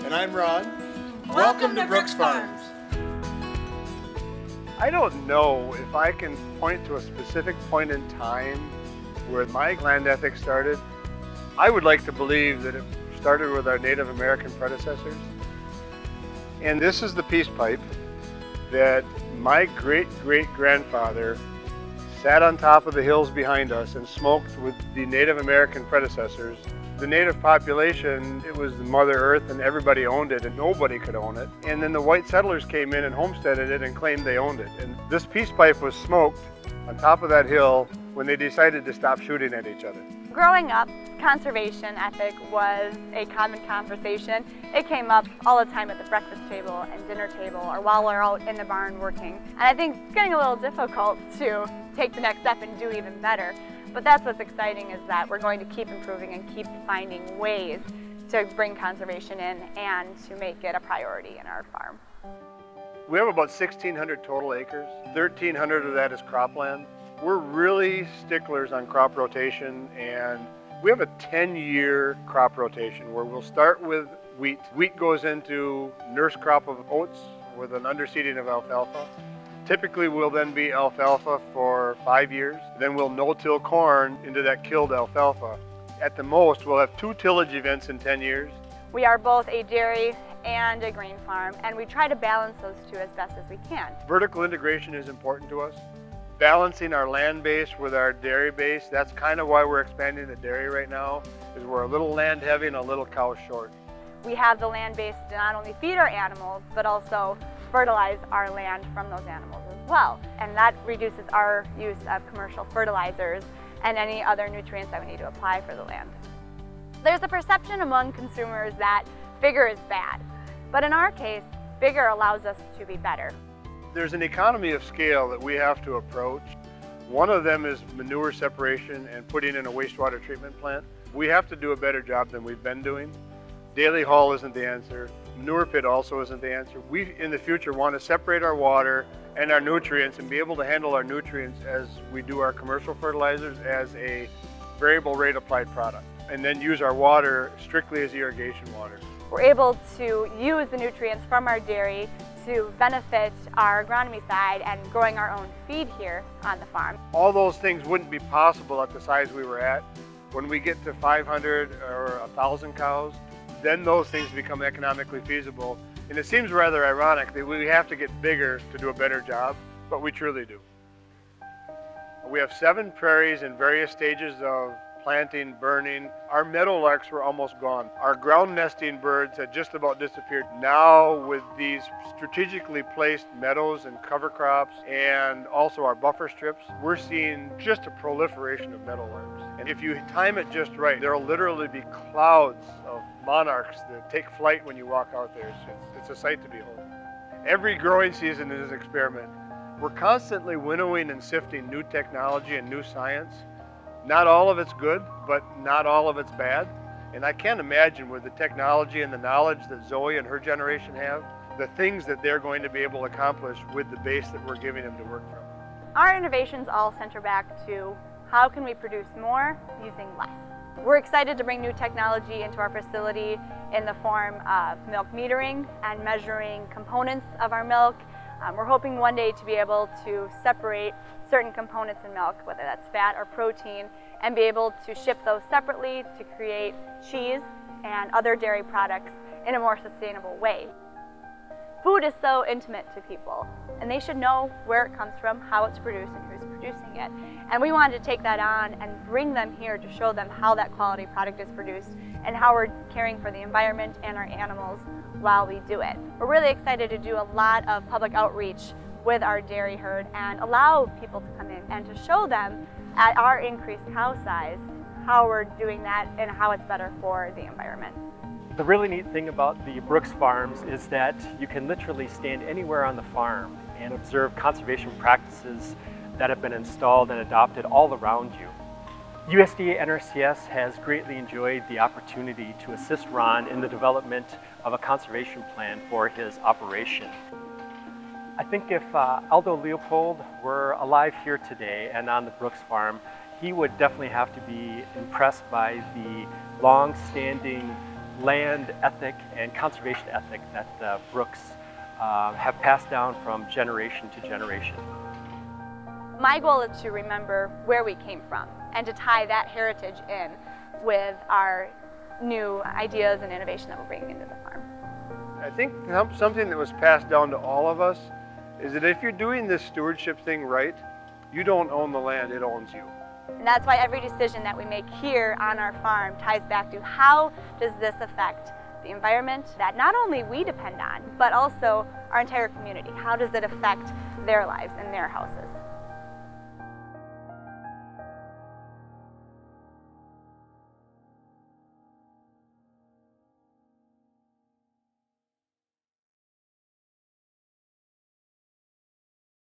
And I'm Ron. Welcome to Brooks Farms. I don't know if I can point to a specific point in time where my land ethic started. I would like to believe that it started with our Native American predecessors. And this is the peace pipe that my great-great-grandfather sat on top of the hills behind us and smoked with the Native American predecessors. The native population, it was the Mother Earth and everybody owned it and nobody could own it. And then the white settlers came in and homesteaded it and claimed they owned it. And this peace pipe was smoked on top of that hill when they decided to stop shooting at each other. Growing up, conservation ethic was a common conversation. It came up all the time at the breakfast table and dinner table or while we're out in the barn working. And I think it's getting a little difficult to take the next step and do even better. But that's what's exciting, is that we're going to keep improving and keep finding ways to bring conservation in and to make it a priority in our farm. We have about 1,600 total acres. 1,300 of that is cropland. We're really sticklers on crop rotation, and we have a 10-year crop rotation where we'll start with wheat. Wheat goes into nurse crop of oats with an underseeding of alfalfa. Typically will then be alfalfa for 5 years. Then we'll no-till corn into that killed alfalfa. At the most, we'll have 2 tillage events in 10 years. We are both a dairy and a grain farm, and we try to balance those two as best as we can. Vertical integration is important to us. Balancing our land base with our dairy base, that's kind of why we're expanding the dairy right now, is we're a little land heavy and a little cow short. We have the land base to not only feed our animals, but also fertilize our land from those animals as well. And that reduces our use of commercial fertilizers and any other nutrients that we need to apply for the land. There's a perception among consumers that bigger is bad, but in our case, bigger allows us to be better. There's an economy of scale that we have to approach. One of them is manure separation and putting in a wastewater treatment plant. We have to do a better job than we've been doing. Daily haul isn't the answer. Manure pit also isn't the answer. We, in the future, want to separate our water and our nutrients and be able to handle our nutrients as we do our commercial fertilizers as a variable rate applied product, and then use our water strictly as irrigation water. We're able to use the nutrients from our dairy to benefit our agronomy side and growing our own feed here on the farm. All those things wouldn't be possible at the size we were at. When we get to 500 or 1,000 cows, then those things become economically feasible. And it seems rather ironic that we have to get bigger to do a better job, but we truly do. We have 7 prairies in various stages of planting, burning. Our meadowlarks were almost gone. Our ground nesting birds had just about disappeared. Now with these strategically placed meadows and cover crops and also our buffer strips, we're seeing just a proliferation of meadowlarks. And if you time it just right, there'll literally be clouds of monarchs that take flight when you walk out there. It's a sight to behold. Every growing season is an experiment. We're constantly winnowing and sifting new technology and new science. Not all of it's good, but not all of it's bad. And I can't imagine with the technology and the knowledge that Zoe and her generation have, the things that they're going to be able to accomplish with the base that we're giving them to work from. Our innovations all center back to how can we produce more using less. We're excited to bring new technology into our facility in the form of milk metering and measuring components of our milk. We're hoping one day to be able to separate certain components in milk, whether that's fat or protein, and be able to ship those separately to create cheese and other dairy products in a more sustainable way. Food is so intimate to people, and they should know where it comes from, how it's produced, and who's producing it. And we wanted to take that on and bring them here to show them how that quality product is produced and how we're caring for the environment and our animals while we do it. We're really excited to do a lot of public outreach with our dairy herd and allow people to come in and to show them at our increased cow size how we're doing that and how it's better for the environment. The really neat thing about the Brooks Farms is that you can literally stand anywhere on the farm and observe conservation practices that have been installed and adopted all around you. USDA NRCS has greatly enjoyed the opportunity to assist Ron in the development of a conservation plan for his operation. I think if Aldo Leopold were alive here today and on the Brooks Farm, he would definitely have to be impressed by the long-standing land ethic and conservation ethic that the Brooks have passed down from generation to generation. My goal is to remember where we came from and to tie that heritage in with our new ideas and innovation that we're bringing into the farm. I think something that was passed down to all of us is that if you're doing this stewardship thing right, you don't own the land, it owns you. And that's why every decision that we make here on our farm ties back to how does this affect the environment that not only we depend on, but also our entire community. How does it affect their lives and their houses?